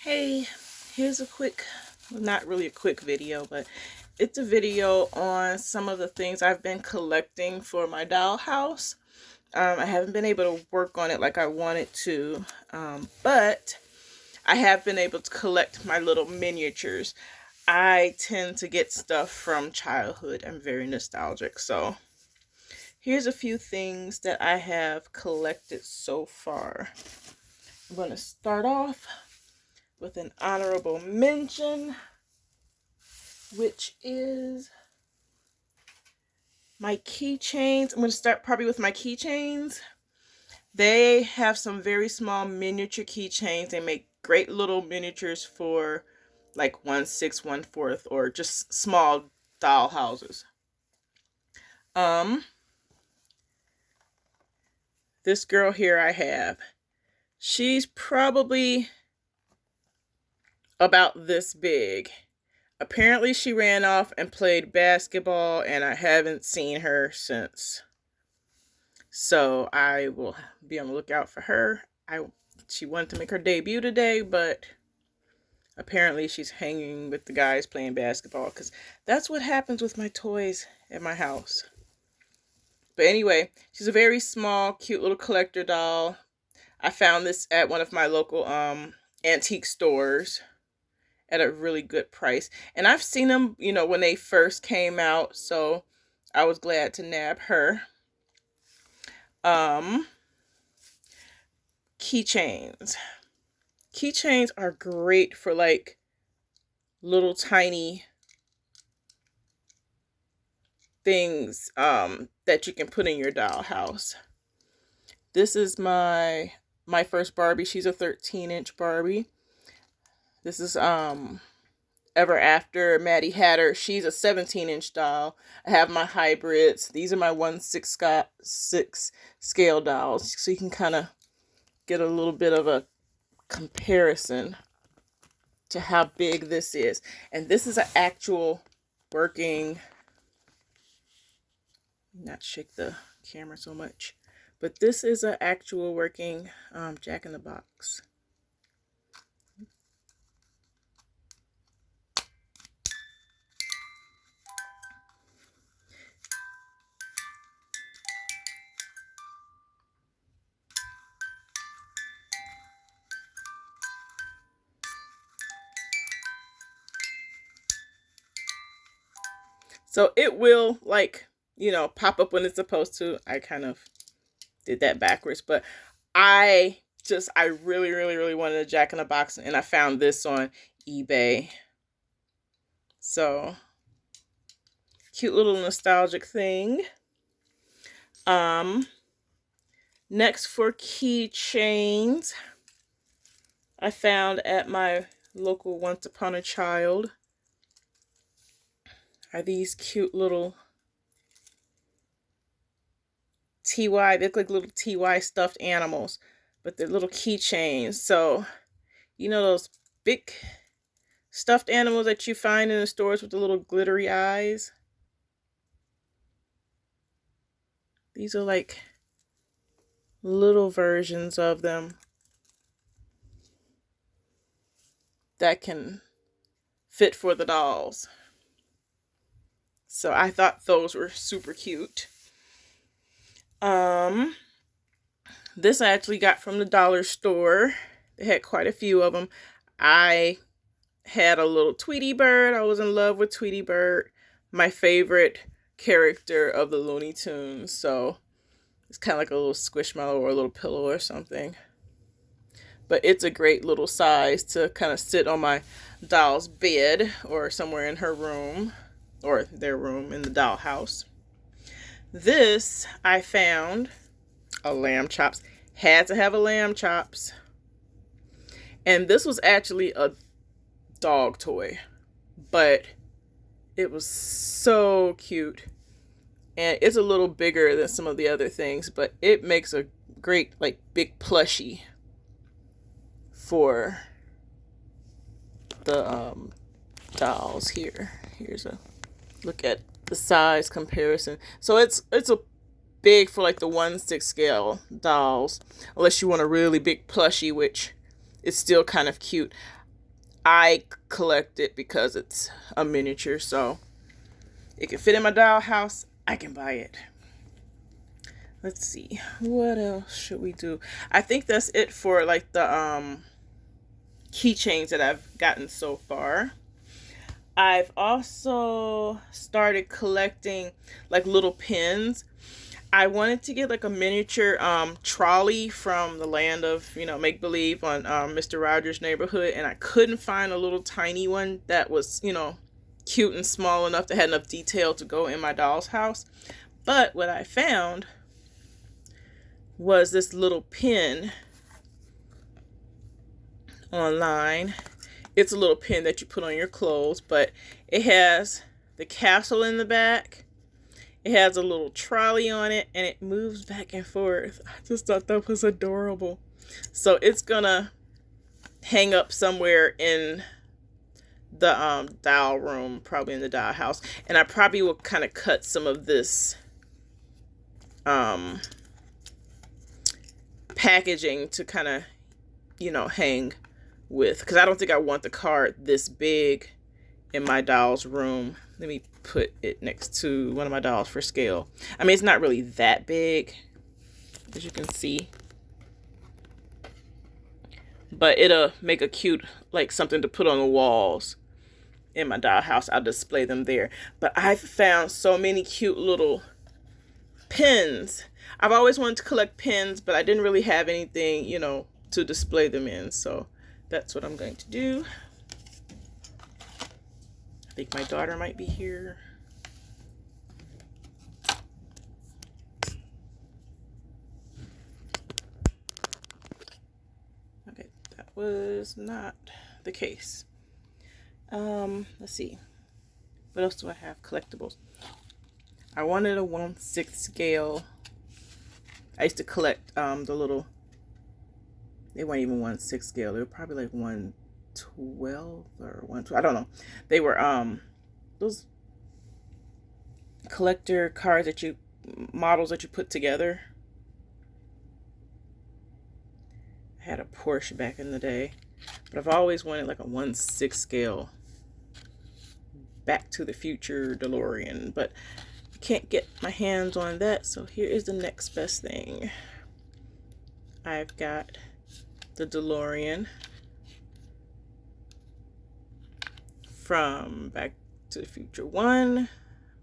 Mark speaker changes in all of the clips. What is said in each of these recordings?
Speaker 1: Hey, here's a quick, well, not really a quick video, but it's a video on some of the things I've been collecting for my dollhouse. I haven't been able to work on it like I wanted to, but I have been able to collect my little miniatures. I tend to get stuff from childhood. I'm very nostalgic, so here's a few things that I have collected so far. I'm going to start off with an honorable mention, which is my keychains. I'm going to start probably with my keychains. They have some very small miniature keychains. They make great little miniatures for like 1/6, 1/4, or just small doll houses. This girl here I have, she's probably about this big. Apparently she ran off and played basketball, and I haven't seen her since. So I will be on the lookout for her. She wanted to make her debut today, but apparently she's hanging with the guys playing basketball, because that's what happens with my toys at my house. But anyway, she's a very small, cute little collector doll. I found this at one of my local antique stores at a really good price. And I've seen them, when they first came out, so I was glad to nab her. Keychains. Keychains are great for like little tiny things that you can put in your dollhouse. This is my first Barbie. She's a 13-inch Barbie. This is Ever After Maddie Hatter. She's a 17-inch doll. I have my hybrids. These are my 1/6 scale dolls, so you can kind of get a little bit of a comparison to how big this is. And this is an actual working, not shake the camera so much, but this is an actual working Jack in the Box. So it will, like, pop up when it's supposed to. I kind of did that backwards, but I really, really, really wanted a Jack in the Box, and I found this on eBay. So, cute little nostalgic thing. Next, for keychains, I found at my local Once Upon a Child are these cute little TY. They look like little TY stuffed animals, but they're little keychains. So, those big stuffed animals that you find in the stores with the little glittery eyes? These are like little versions of them that can fit for the dolls. So I thought those were super cute. This I actually got from the dollar store. They had quite a few of them. I had a little Tweety Bird. I was in love with Tweety Bird. My favorite character of the Looney Tunes. So it's kind of like a little squishmallow or a little pillow or something. But it's a great little size to kind of sit on my doll's bed or somewhere in her room, or their room in the dollhouse. This I found a lamb chops. Had to have a lamb chops. And this was actually a dog toy, but it was so cute. And it's a little bigger than some of the other things, but it makes a great, like, big plushie for the dolls here. Here's a look at the size comparison. So it's a big for like the 1/6 scale dolls, unless you want a really big plushie, which is still kind of cute. I collect it because it's a miniature, so it can fit in my dollhouse. I can buy it. Let's see, what else should we do? I think that's it for like the keychains that I've gotten so far. I've also started collecting like little pins. I wanted to get like a miniature trolley from the land of, make believe on Mr. Rogers' Neighborhood, and I couldn't find a little tiny one that was, cute and small enough that had enough detail to go in my doll's house. But what I found was this little pin online. It's a little pin that you put on your clothes, but it has the castle in the back. It has a little trolley on it, and it moves back and forth. I just thought that was adorable. So it's gonna hang up somewhere in the doll room, probably in the doll house. And I probably will kind of cut some of this packaging to kind of, hang with, because I don't think I want the card this big in my doll's room. Let me put it next to one of my dolls for scale. I mean, it's not really that big, as you can see, but it'll make a cute, like, something to put on the walls in my dollhouse. I'll display them there. But I've found so many cute little pins. I've always wanted to collect pins, but I didn't really have anything, to display them in. So that's what I'm going to do. I think my daughter might be here. Okay, that was not the case. Let's see. What else do I have? Collectibles. I wanted a 1/6 scale. I used to collect the little, they weren't even 1/6 scale. They were probably like 1/12 or 1/12. I don't know. They were those collector cards models that you put together. I had a Porsche back in the day, but I've always wanted like a 1/6 scale Back to the Future DeLorean, but I can't get my hands on that. So here is the next best thing. I've got the DeLorean from Back to the Future 1,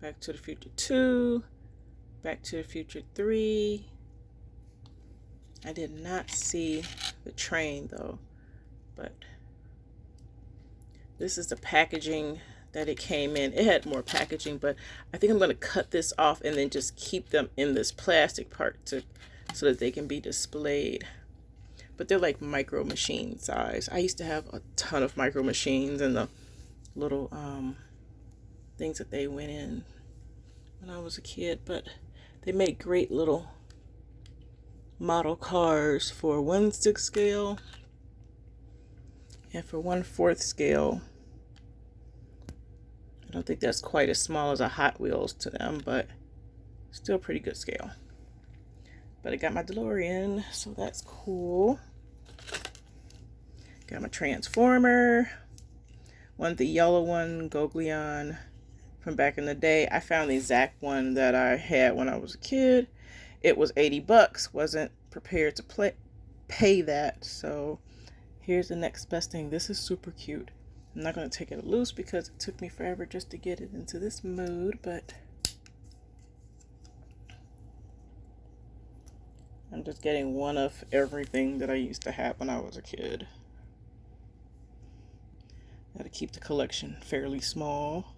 Speaker 1: Back to the Future 2, Back to the Future 3. I did not see the train though, but this is the packaging that it came in. It had more packaging, but I think I'm going to cut this off and then just keep them in this plastic part so that they can be displayed. But they're like micro machine size. I used to have a ton of micro machines and the little things that they went in when I was a kid, but they make great little model cars for 1/6 scale and for 1/4 scale. I don't think that's quite as small as a Hot Wheels to them, but still pretty good scale. But I got my DeLorean, so that's cool. Got my Transformer. One, the yellow one, Goglion, from back in the day. I found the exact one that I had when I was a kid. It was $80. Wasn't prepared to pay that, so here's the next best thing. This is super cute. I'm not going to take it loose because it took me forever just to get it into this mode, but I'm just getting one of everything that I used to have when I was a kid. Got to keep the collection fairly small.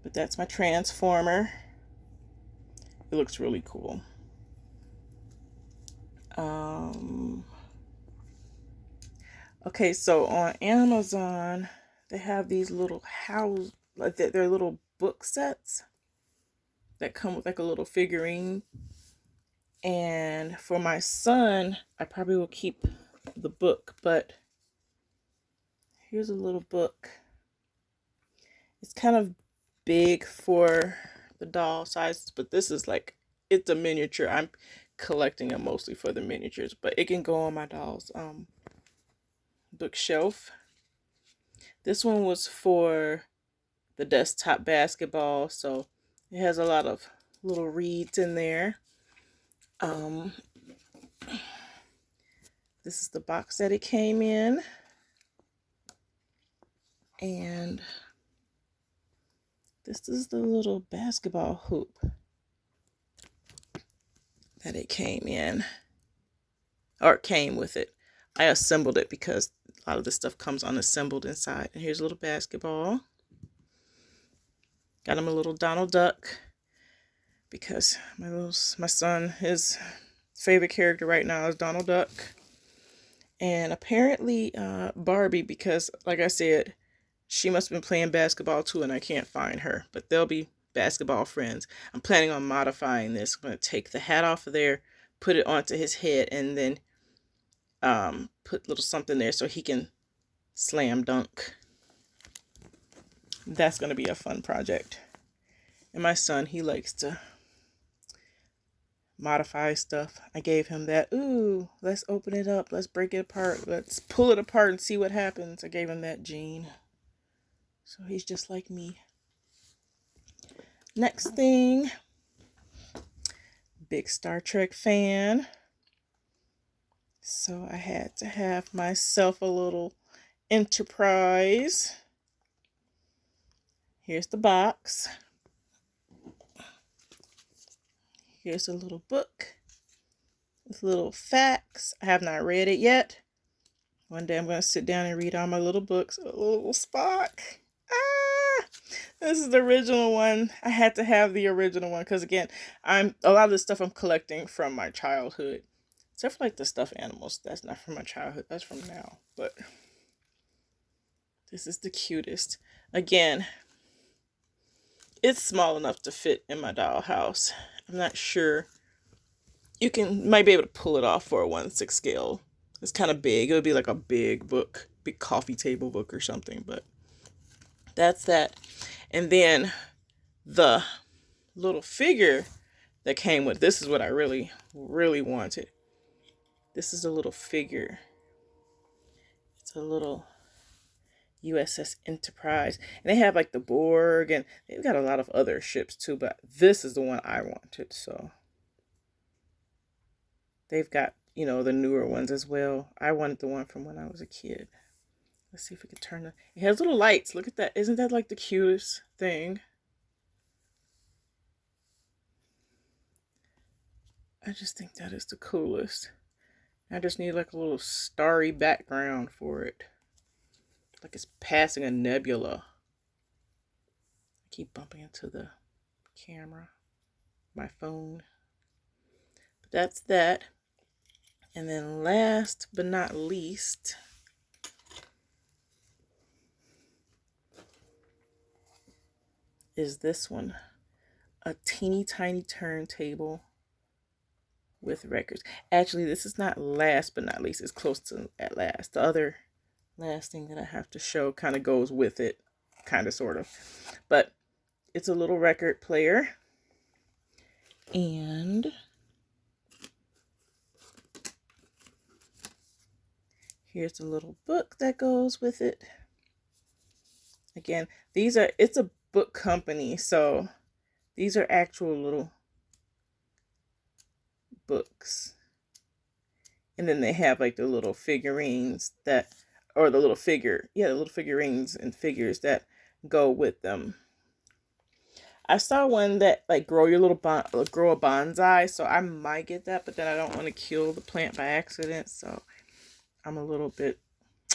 Speaker 1: But that's my Transformer. It looks really cool. Okay, so on Amazon, they have these little they're little book sets that come with like a little figurine. And for my son, I probably will keep the book, but here's a little book. It's kind of big for the doll sizes, but this is like, it's a miniature. I'm collecting them mostly for the miniatures, but it can go on my doll's bookshelf. This one was for the desktop basketball, so it has a lot of little reeds in there. This is the box that it came in. And this is the little basketball hoop that it came in, or it came with it. I assembled it because a lot of this stuff comes unassembled inside. And here's a little basketball. Got him a little Donald Duck because my son, his favorite character right now is Donald Duck. And apparently Barbie, because like I said, she must have been playing basketball too and I can't find her. But they'll be basketball friends. I'm planning on modifying this. I'm going to take the hat off of there, put it onto his head, and then put a little something there so he can slam dunk. That's going to be a fun project. And my son, he likes to modify stuff. I gave him that, ooh, let's open it up, let's break it apart, let's pull it apart and see what happens. I gave him that gene. So he's just like me. Next thing, big Star Trek fan. So I had to have myself a little Enterprise. Here's the box. Here's a little book with little facts. I have not read it yet. One day I'm going to sit down and read all my little books. A little Spock. Ah! This is the original one. I had to have the original one because, again, a lot of the stuff I'm collecting from my childhood. Except for like the stuffed animals. That's not from my childhood. That's from now. But this is the cutest. Again, it's small enough to fit in my dollhouse. I'm not sure. You might be able to pull it off for a 1/6 scale. It's kind of big. It would be like a big book, big coffee table book or something. But that's that. And then the little figure that came with this is what I really, really wanted. This is a little figure. It's a little USS Enterprise. And they have like the Borg, and they've got a lot of other ships too, but this is the one I wanted. So they've got, you know, the newer ones as well. I wanted the one from when I was a kid. Let's see if we can turn it. It has little lights. Look at that. Isn't that like the cutest thing? I just think that is the coolest. I just need like a little starry background for it. Like it's passing a nebula. I keep bumping into the camera, my phone. But that's that. And then last but not least, is this one. A teeny tiny turntable with records. Actually, this is not last but not least. It's close to at last. The other last thing that I have to show kind of goes with it. Kind of, sort of. But it's a little record player. And here's a little book that goes with it. Again, it's a book company, so these are actual little books. And then they have like the little figurines the little figurines and figures that go with them. I saw one that like grow a bonsai, so I might get that, but then I don't want to kill the plant by accident, so I'm a little bit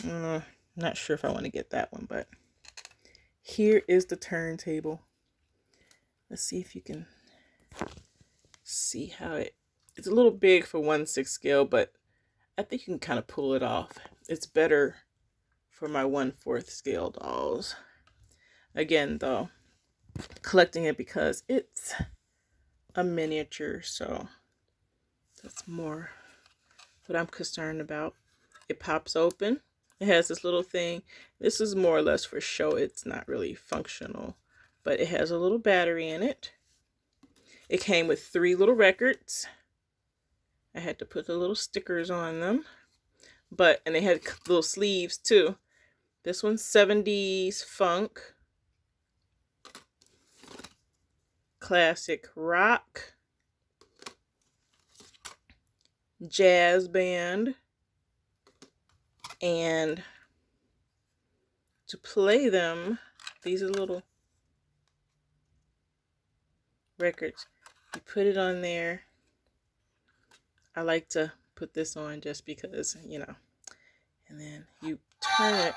Speaker 1: not sure if I want to get that one. But here is the turntable. Let's see if you can see how it's a little big for 1/6 scale, but I think you can kind of pull it off. It's better for my 1/4 scale dolls. Again, though, collecting it because it's a miniature, so that's more what I'm concerned about. It pops open. It has this little thing. This is more or less for show. It's not really functional, but it has a little battery in it. It came with 3 little records. I had to put the little stickers on them. And they had little sleeves too. This one's 70s funk, classic rock, jazz band, and to play them, these are little records. You put it on there. I like to put this on just because, you know, and then you turn it.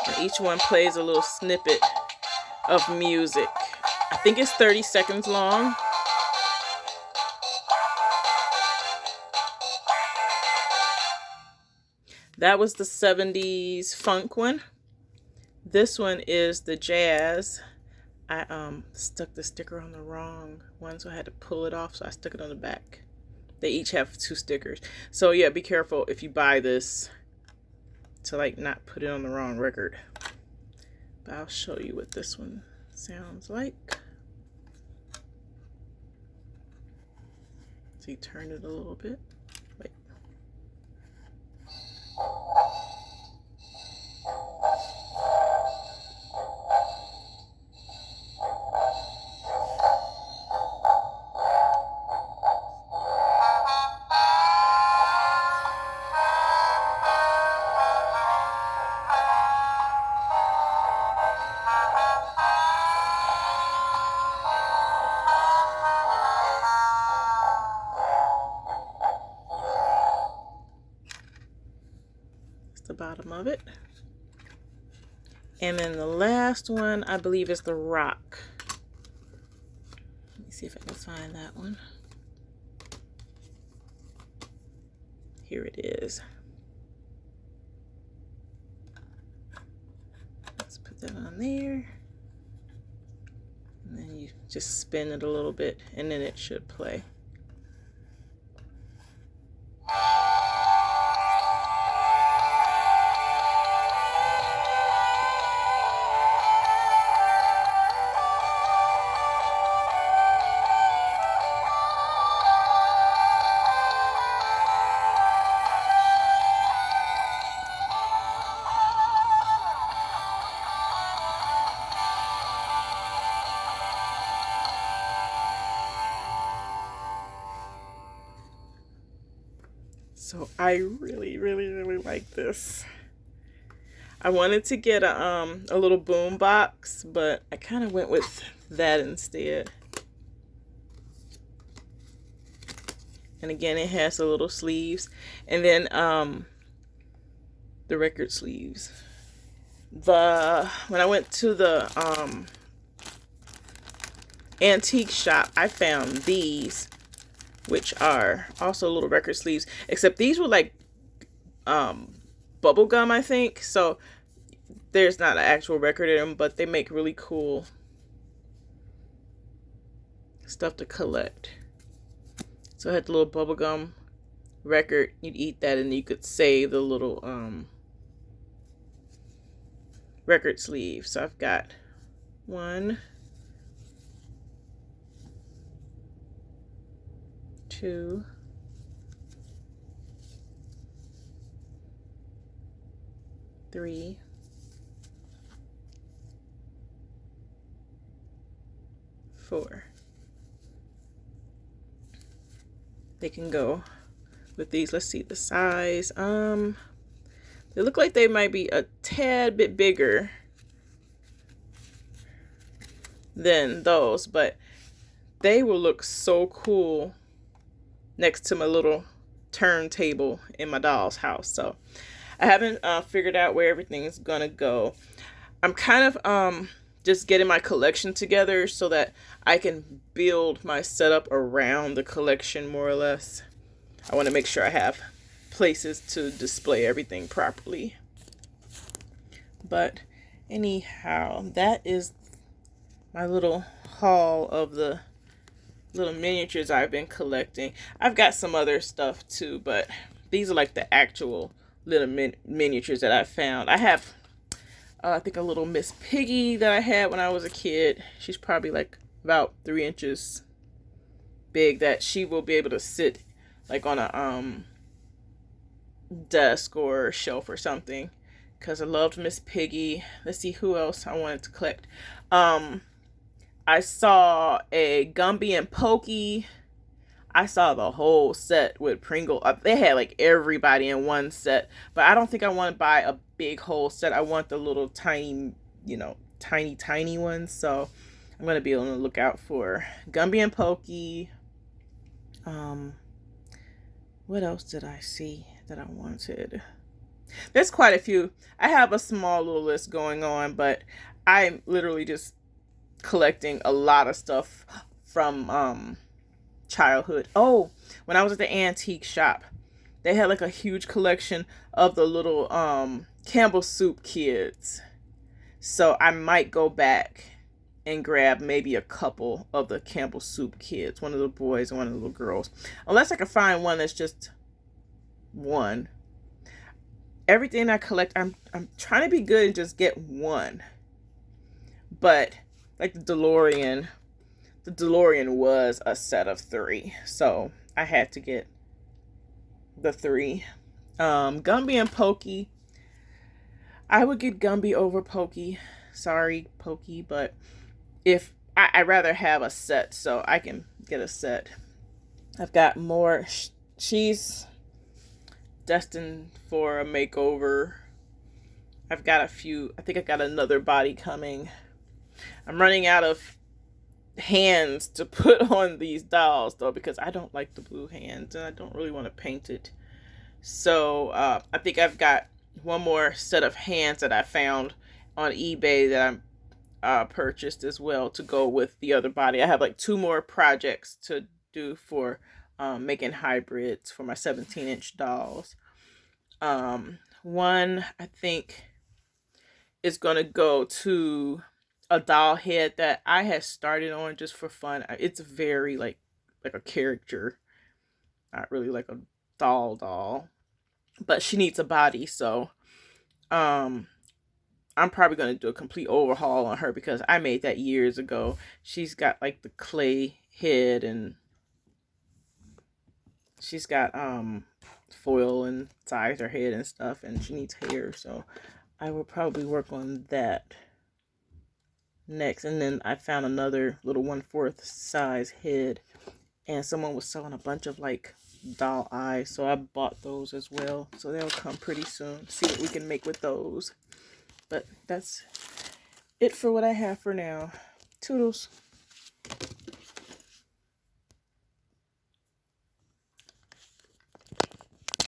Speaker 1: And each one plays a little snippet of music. I think it's 30 seconds long. That was the 70s funk one. This one is the jazz. I stuck the sticker on the wrong one, so I had to pull it off, so I stuck it on the back. They each have 2 stickers. So yeah, be careful if you buy this to like not put it on the wrong record. But I'll show you what this one sounds like. So you turn it a little bit. Wait. The bottom of it. And then the last one, I believe, is the rock. Let me see if I can find that one. Here it is. Let's put that on there. And then you just spin it a little bit and then it should play. So I really like this. I wanted to get a little boom box, but I kind of went with that instead. And again, it has the little sleeves, and then the record sleeves. When I went to the antique shop, I found these, which are also little record sleeves, except these were like bubble gum, I think. So there's not an actual record in them, but they make really cool stuff to collect. So I had the little bubble gum record. You'd eat that and you could save the little record sleeve. So I've got 1, 2, 3, 4. They can go with these. Let's see the size. They look like they might be a tad bit bigger than those, but they will look so cool next to my little turntable in my doll's house. So I haven't figured out where everything's gonna go. I'm kind of just getting my collection together so that I can build my setup around the collection more or less. I want to make sure I have places to display everything properly. But anyhow, that is my little haul of the little miniatures I've been collecting. I've got some other stuff too, but these are like the actual little miniatures that I found. I have, I think, a little Miss Piggy that I had when I was a kid. She's probably like about 3 inches big, that she will be able to sit like on a desk or shelf or something, because I loved Miss Piggy. Let's see who else I wanted to collect. I saw a Gumby and Pokey. I saw the whole set with Pringle. They had like everybody in one set, but I don't think I want to buy a big whole set. I want the little tiny, tiny ones. So I'm going to be on the lookout for Gumby and Pokey. What else did I see that I wanted? There's quite a few. I have a small little list going on, but I'm literally just collecting a lot of stuff from childhood. Oh, when I was at the antique shop, they had like a huge collection of the little Campbell Soup kids. So I might go back and grab maybe a couple of the Campbell Soup kids, one of the boys and one of the little girls. Unless I can find one that's just one. Everything I collect, I'm trying to be good and just get one. But like the DeLorean was a set of 3, so I had to get the 3. Gumby and Pokey, I would get Gumby over Pokey. Sorry, Pokey, but if I'd rather have a set, so I can get a set. I've got more. She's destined for a makeover. I've got a few. I think I got another body coming. I'm running out of hands to put on these dolls, though, because I don't like the blue hands and I don't really want to paint it. So I think I've got one more set of hands that I found on eBay that I purchased as well to go with the other body. I have like 2 more projects to do for making hybrids for my 17-inch dolls. One, I think, is going to go to a doll head that I had started on just for fun. It's very like a character, not really like a doll, but she needs a body. So I'm probably going to do a complete overhaul on her because I made that years ago. She's got like the clay head and she's got foil inside her head and stuff, and she needs hair, so I will probably work on that next. And then I found another little 1/4 size head, and someone was selling a bunch of like doll eyes, so I bought those as well, so they'll come pretty soon. See what we can make with those. But that's it for what I have for now. Toodles.